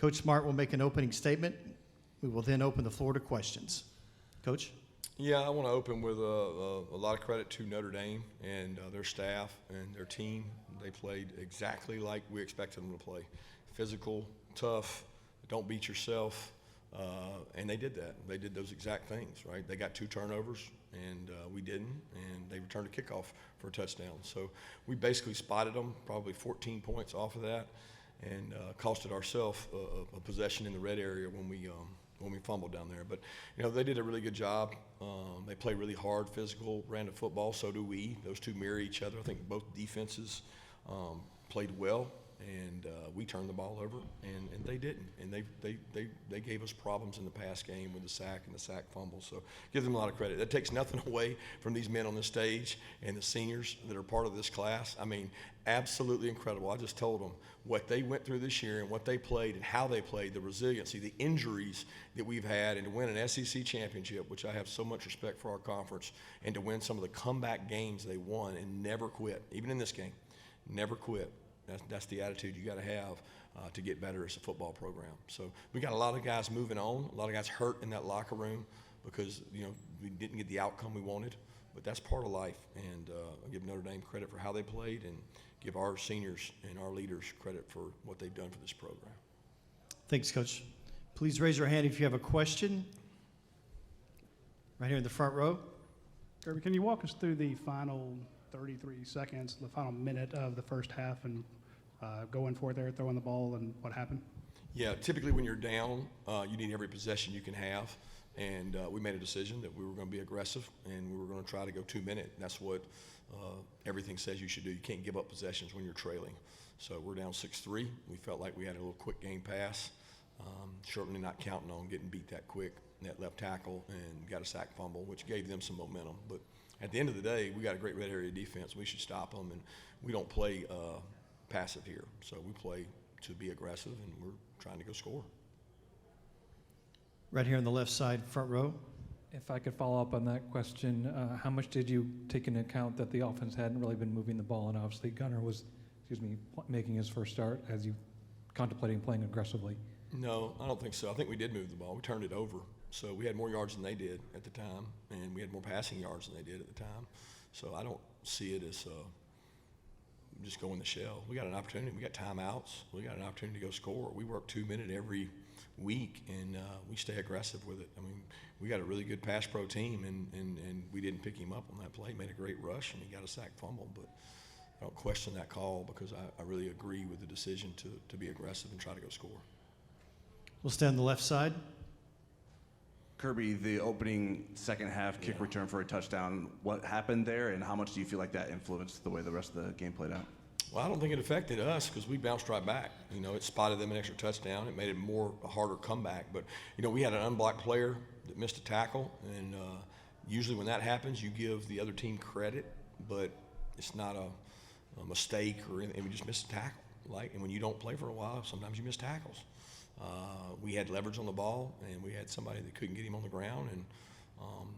Coach Smart will make an opening statement. We will then open the floor to questions. Coach? Yeah, I want to open with a lot of credit to Notre Dame and their staff and their team. They played exactly like we expected them to play. Physical, tough, don't beat yourself, and they did that. They did those exact things, right? They got 2 turnovers, and we didn't, and they returned a kickoff for a touchdown. So we basically spotted them, probably 14 points off of that, and costed ourselves a possession in the red area when we fumbled down there. But, they did a really good job. They play really hard, physical, ran the football, so do we. Those two mirror each other. I think both defenses played well, and we turned the ball over, and they didn't. And they gave us problems in the pass game with the sack and the sack fumble. So give them a lot of credit. That takes nothing away from these men on the stage and the seniors that are part of this class. I mean, absolutely incredible. I just told them what they went through this year and what they played and how they played, the resiliency, the injuries that we've had, and to win an SEC championship, which I have so much respect for our conference, and to win some of the comeback games they won and never quit, even in this game, never quit. That's the attitude you got to have to get better as a football program. So we got a lot of guys moving on, a lot of guys hurt in that locker room because, we didn't get the outcome we wanted, but that's part of life. And I give Notre Dame credit for how they played and give our seniors and our leaders credit for what they've done for this program. Thanks, Coach. Please raise your hand if you have a question. Right here in the front row. Kirby, can you walk us through the final 33 seconds, the final minute of the first half, and going for it there, throwing the ball, and what happened? Yeah, typically when you're down, you need every possession you can have. And we made a decision that we were going to be aggressive and we were going to try to go 2-minute. That's what everything says you should do. You can't give up possessions when you're trailing. So we're down 6-3. We felt like we had a little quick game pass. Certainly not counting on getting beat that quick, that left tackle, and got a sack fumble, which gave them some momentum. But at the end of the day, we got a great red area defense. We should stop them, and we don't play passive here. So we play to be aggressive, and we're trying to go score. Right here on the left side, front row. If I could follow up on that question, how much did you take into account that the offense hadn't really been moving the ball, and obviously Gunner was, making his first start as you contemplating playing aggressively? No, I don't think so. I think we did move the ball. We turned it over. So we had more yards than they did at the time, and we had more passing yards than they did at the time. So I don't see it as just going the shell. We got an opportunity. We got timeouts. We got an opportunity to go score. We work 2-minute every week, and we stay aggressive with it. I mean, we got a really good pass pro team, and we didn't pick him up on that play. Made a great rush, and he got a sack fumble. But I don't question that call because I really agree with the decision to be aggressive and try to go score. We'll stay on the left side. Kirby, the opening second half kick return for a touchdown, what happened there, and how much do you feel like that influenced the way the rest of the game played out? Well, I don't think it affected us because we bounced right back. It spotted them an extra touchdown. It made it a harder comeback. But, we had an unblocked player that missed a tackle, and usually when that happens, you give the other team credit, but it's not a mistake or anything. We just missed a tackle. And when you don't play for a while, sometimes you miss tackles. We had leverage on the ball, and we had somebody that couldn't get him on the ground, and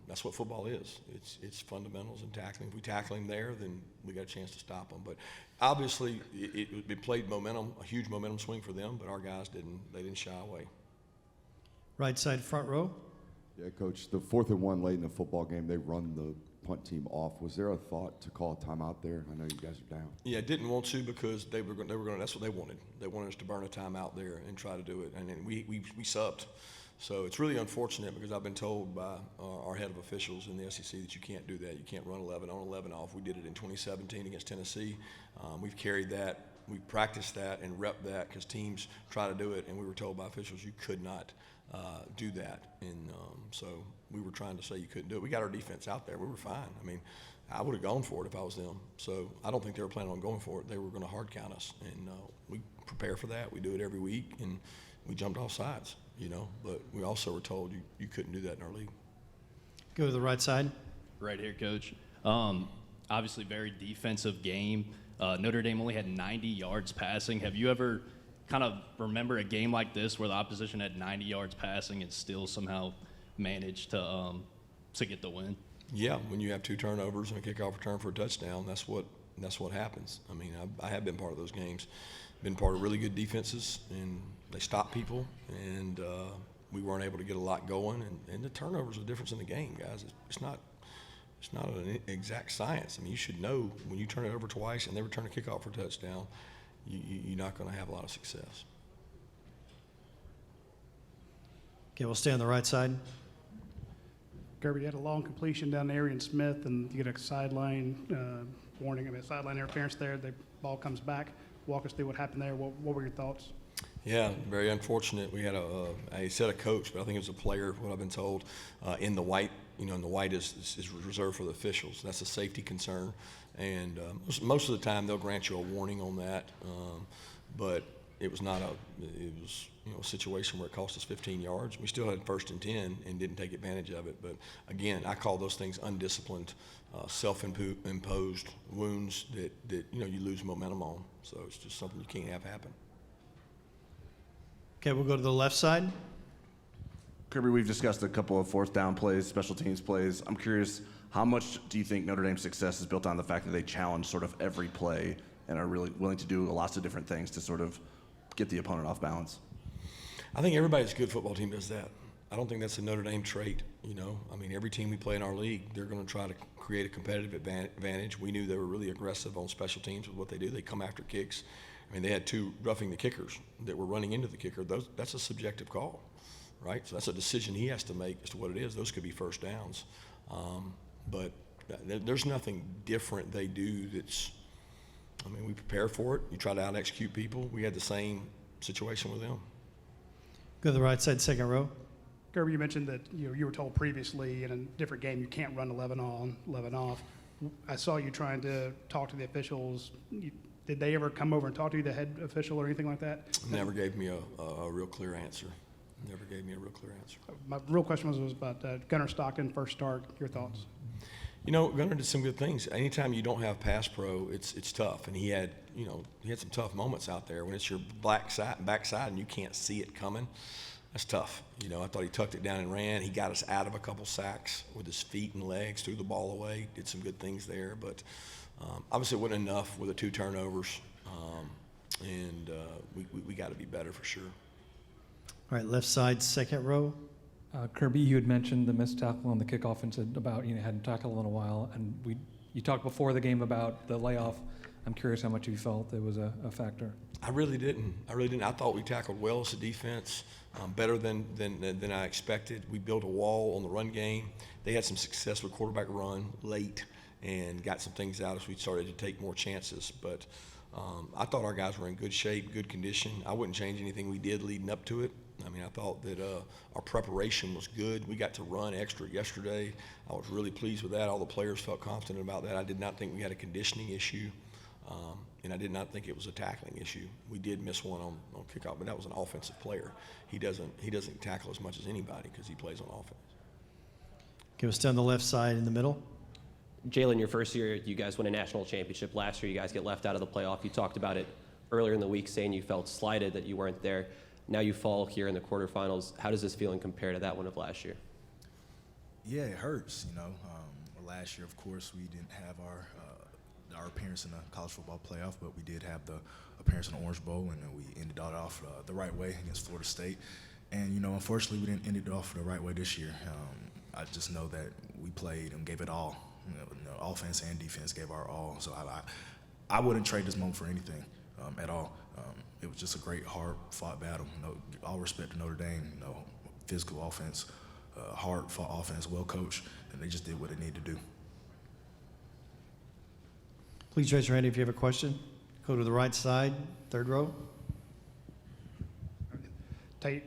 that's what football is. It's fundamentals and tackling. If we tackle him there, then we got a chance to stop him. But obviously, it played momentum, a huge momentum swing for them, but our guys didn't shy away. Right side, front row. Yeah, Coach, the 4th and 1 late in the football game, they run the punt team off. Was there a thought to call a timeout there? I know you guys are down. Yeah, didn't want to because they were going. That's what they wanted. They wanted us to burn a timeout there and try to do it, and then we subbed. So it's really unfortunate because I've been told by our head of officials in the SEC that you can't do that. You can't run 11 on 11 off. We did it in 2017 against Tennessee. We've carried that. We practiced that and repped that because teams try to do it, and we were told by officials you could not do that. And so we were trying to say you couldn't do it. We got our defense out there. We were fine. I mean, I would have gone for it if I was them. So I don't think they were planning on going for it. They were going to hard count us, and we prepare for that. We do it every week, and we jumped off sides, But we also were told you couldn't do that in our league. Go to the right side. Right here, Coach. Obviously, very defensive game. Notre Dame only had 90 yards passing. Have you ever kind of remember a game like this where the opposition had 90 yards passing and still somehow managed to get the win? Yeah, when you have 2 turnovers and a kickoff return for a touchdown, that's what that's what happens. I mean, I have been part of those games, been part of really good defenses, and they stop people, and we weren't able to get a lot going. And the turnovers are the difference in the game, guys. It's not an exact science. I mean, you should know when you turn it over twice and they return a kickoff for a touchdown, you're not going to have a lot of success. Okay, we'll stay on the right side. Kirby, you had a long completion down to Arian Smith, and you get a sideline warning, sideline interference there. The ball comes back. Walk us through what happened there. What were your thoughts? Yeah, very unfortunate. We had I said a coach, but I think it was a player, what I've been told, in the white. You know, and the white is reserved for the officials. That's a safety concern. And most of the time they'll grant you a warning on that. But it was not a situation where it cost us 15 yards. We still had 1st and 10 and didn't take advantage of it. But again, I call those things undisciplined, self-imposed wounds that you lose momentum on. So it's just something you can't have happen. Okay, we'll go to the left side. Kirby, we've discussed a couple of 4th down plays, special teams plays. I'm curious, how much do you think Notre Dame's success is built on the fact that they challenge sort of every play and are really willing to do lots of different things to sort of get the opponent off balance? I think everybody's good football team does that. I don't think that's a Notre Dame trait, I mean, every team we play in our league, they're going to try to create a competitive advantage. We knew they were really aggressive on special teams with what they do. They come after kicks. I mean, they had 2 roughing the kickers that were running into the kicker. That's a subjective call, right? So that's a decision he has to make as to what it is. Those could be 1st downs. But there's nothing different they do we prepare for it. You try to out-execute people. We had the same situation with them. Go to the right side, second row. Kirby, you mentioned that you were told previously in a different game you can't run 11 on, 11 off. I saw you trying to talk to the officials. Did they ever come over and talk to you, the head official or anything like that? Never gave me a real clear answer. Never gave me a real clear answer. My real question was about Gunnar Stockton, first start. Your thoughts? Gunnar did some good things. Anytime you don't have pass pro, it's tough. And he had some tough moments out there when it's your backside and you can't see it coming. That's tough. I thought he tucked it down and ran. He got us out of a couple sacks with his feet and legs, threw the ball away, did some good things there. But obviously it wasn't enough with the 2 turnovers. And we got to be better for sure. All right, left side, second row. Kirby, you had mentioned the missed tackle on the kickoff and said about hadn't tackled in a while, and you talked before the game about the layoff. I'm curious how much you felt it was a factor. I really didn't. I thought we tackled well as a defense, better than I expected. We built a wall on the run game. They had some success with quarterback run late and got some things out as we started to take more chances. But I thought our guys were in good shape, good condition. I wouldn't change anything we did leading up to it. I mean, I thought that our preparation was good. We got to run extra yesterday. I was really pleased with that. All the players felt confident about that. I did not think we had a conditioning issue, and I did not think it was a tackling issue. We did miss one on kickoff, but that was an offensive player. He doesn't tackle as much as anybody because he plays on offense. Okay, we'll stay on the left side in the middle. Jalon, your first year, you guys win a national championship. Last year, you guys get left out of the playoff. You talked about it earlier in the week, saying you felt slighted that you weren't there. Now you fall here in the quarterfinals. How does this feeling compare to that one of last year? Yeah, it hurts. Last year, of course, we didn't have our appearance in the college football playoff, but we did have the appearance in the Orange Bowl, and we ended it off the right way against Florida State. And unfortunately, we didn't end it off the right way this year. I just know that we played and gave it all. Offense and defense gave our all. So I wouldn't trade this moment for anything at all. It was just a great, hard-fought battle. All respect to Notre Dame. Physical offense, hard-fought offense, well coached, and they just did what they needed to do. Please raise your hand if you have a question. Go to the right side, third row. Tate,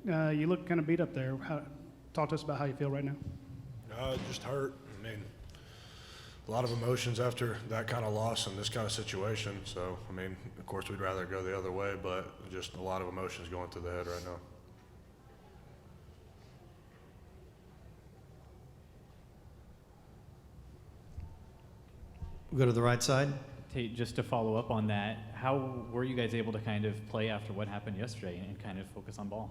you look kind of beat up there. Talk to us about how you feel right now. It just hurt. A lot of emotions after that kind of loss and this kind of situation. So, of course, we'd rather go the other way, but just a lot of emotions going through the head right now. We'll go to the right side. Tate, just to follow up on that, how were you guys able to kind of play after what happened yesterday and kind of focus on ball?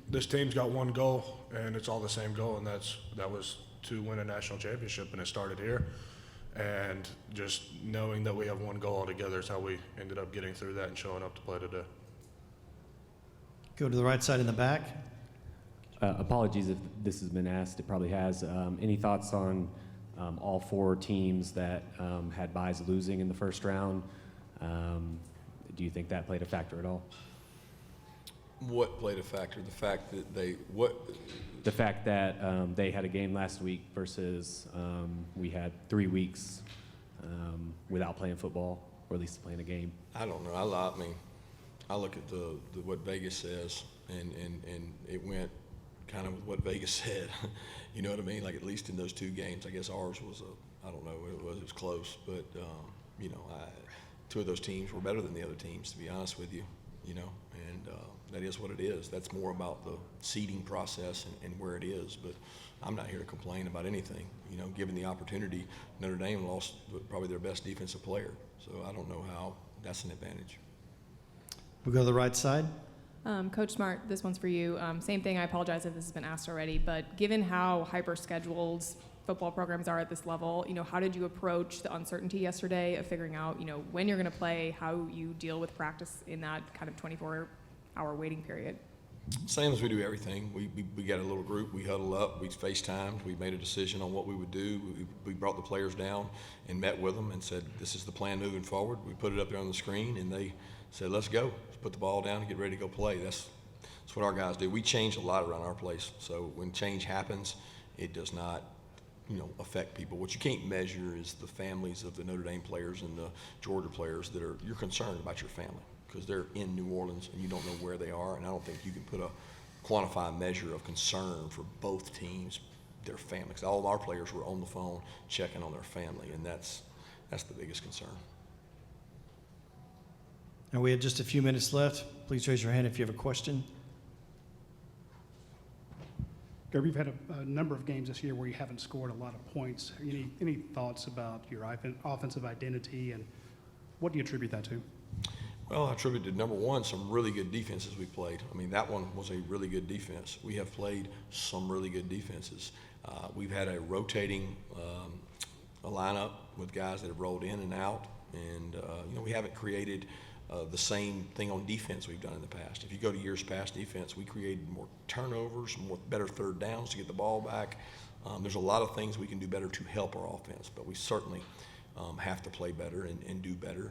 This team's got one goal, and it's all the same goal, and that was to win a national championship, and it started here. And just knowing that we have one goal altogether is how we ended up getting through that and showing up to play today. Go to the right side in the back. Apologies if this has been asked. It probably has. Any thoughts on all four teams that had byes losing in the first round? Do you think that played a factor at all? What played a factor? The fact that The fact that they had a game last week versus we had 3 weeks without playing football, or at least playing a game. I don't know. I mean, I look at the what Vegas says, and it went kind of with what Vegas said. You know what I mean? Like, at least in those 2 games, I guess ours was I don't know what it was. It was close, but you know, 2 of those teams were better than the other teams, to be honest with you. You know, and that is what it is. That's more about the seeding process and where it is. But I'm not here to complain about anything. You know, given the opportunity, Notre Dame lost probably their best defensive player. So I don't know how that's an advantage. We'll go to the right side. Coach Smart, this one's for you. Same thing, I apologize if this has been asked already, but given how hyper-scheduled football programs are at this level, you know, how did you approach the uncertainty yesterday of figuring out, you know, when you're going to play, how you deal with practice in that kind of 24-hour waiting period? Same as we do everything. We got a little group. We huddled up. We FaceTimed. We made a decision on what we would do. We brought the players down and met with them and said, this is the plan moving forward. We put it up there on the screen, and they said, let's go. Let's put the ball down and get ready to go play. That's what our guys do. We change a lot around our place. So when change happens, it does not, you know, affect people. What you can't measure is the families of the Notre Dame players and the Georgia players that are, you're concerned about your family because they're in New Orleans and you don't know where they are. And I don't think you can put a quantified measure of concern for both teams, their families. All of our players were on the phone checking on their family, and that's the biggest concern. And we have just a few minutes left. Please raise your hand if you have a question. Kirby, you've had a number of games this year where you haven't scored a lot of points. Any thoughts about your offensive identity, and what do you attribute that to? Well, I attribute to, number one, some really good defenses we played. I mean, that one was a really good defense. We have played some really good defenses. We've had a rotating a lineup with guys that have rolled in and out, and you know, we haven't created the same thing on defense we've done in the past. If you go to years past defense, we created more turnovers, better third downs to get the ball back. There's a lot of things we can do better to help our offense, but we certainly have to play better and do better.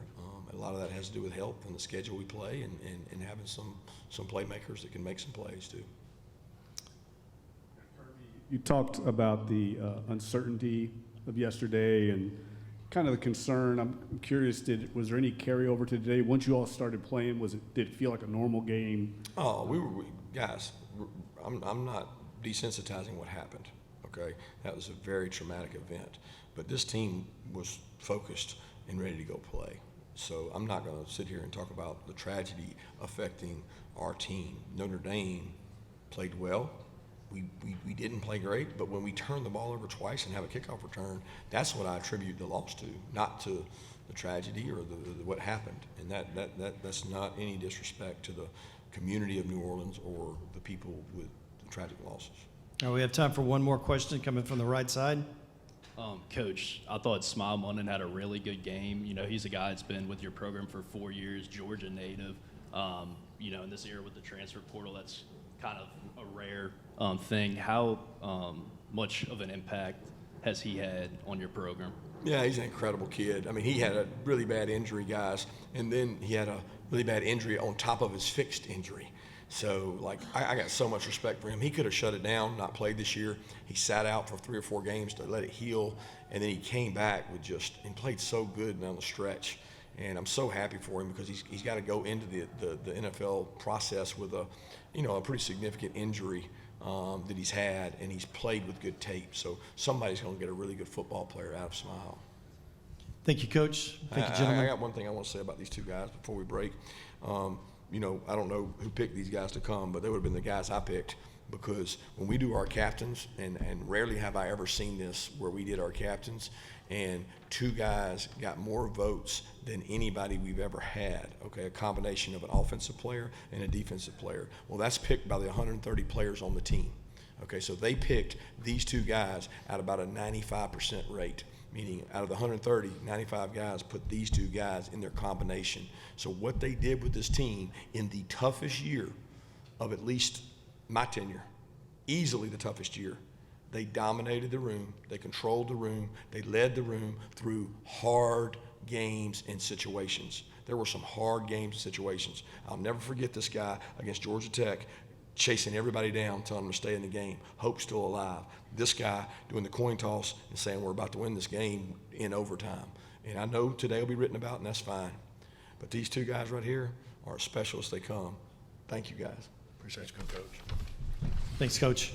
A lot of that has to do with health and the schedule we play and having some playmakers that can make some plays too. You talked about the uncertainty of yesterday and kind of the concern. I'm curious, was there any carryover to today? Once you all started playing, did it feel like a normal game? Oh, guys, I'm not desensitizing what happened, okay? That was a very traumatic event. But this team was focused and ready to go play. So I'm not going to sit here and talk about the tragedy affecting our team. Notre Dame played well. We didn't play great, but when we turned the ball over twice and have a kickoff return, that's what I attribute the loss to, not to the tragedy or what happened. And that's not any disrespect to the community of New Orleans or the people with the tragic losses. All right, we have time for one more question coming from the right side. Coach, I thought Smile Munden had a really good game. You know, he's a guy that's been with your program for 4 years, Georgia native. You know, in this era with the transfer portal, that's kind of a rare thing. How much of an impact has he had on your program? Yeah, he's an incredible kid. I mean, he had a really bad injury, guys, and then he had a really bad injury on top of his fixed injury. So, like, I got so much respect for him. He could have shut it down, not played this year. He sat out for 3 or 4 games to let it heal, and then he came back with and played so good down the stretch. And I'm so happy for him because he's got to go into the NFL process with a pretty significant injury that he's had, and he's played with good tape. So somebody's going to get a really good football player out of Smile. Thank you, Coach. Thank you, gentlemen. I got one thing I want to say about these 2 guys before we break. You know, I don't know who picked these guys to come, but they would have been the guys I picked, because when we do our captains, and rarely have I ever seen this where we did our captains, and 2 guys got more votes than anybody we've ever had, okay, a combination of an offensive player and a defensive player. Well, that's picked by the 130 players on the team, okay, so they picked these 2 guys at about a 95% rate, meaning out of the 130, 95 guys put these two guys in their combination. So what they did with this team in the toughest year of at least my tenure, easily the toughest year, they dominated the room, they controlled the room, they led the room through hard games and situations. There were some hard games and situations. I'll never forget this guy against Georgia Tech chasing everybody down, telling them to stay in the game. Hope's still alive. This guy doing the coin toss and saying we're about to win this game in overtime. And I know today will be written about, and that's fine. But these two guys right here are as special as they come. Thank you, guys. Appreciate you, Coach. Thanks, Coach.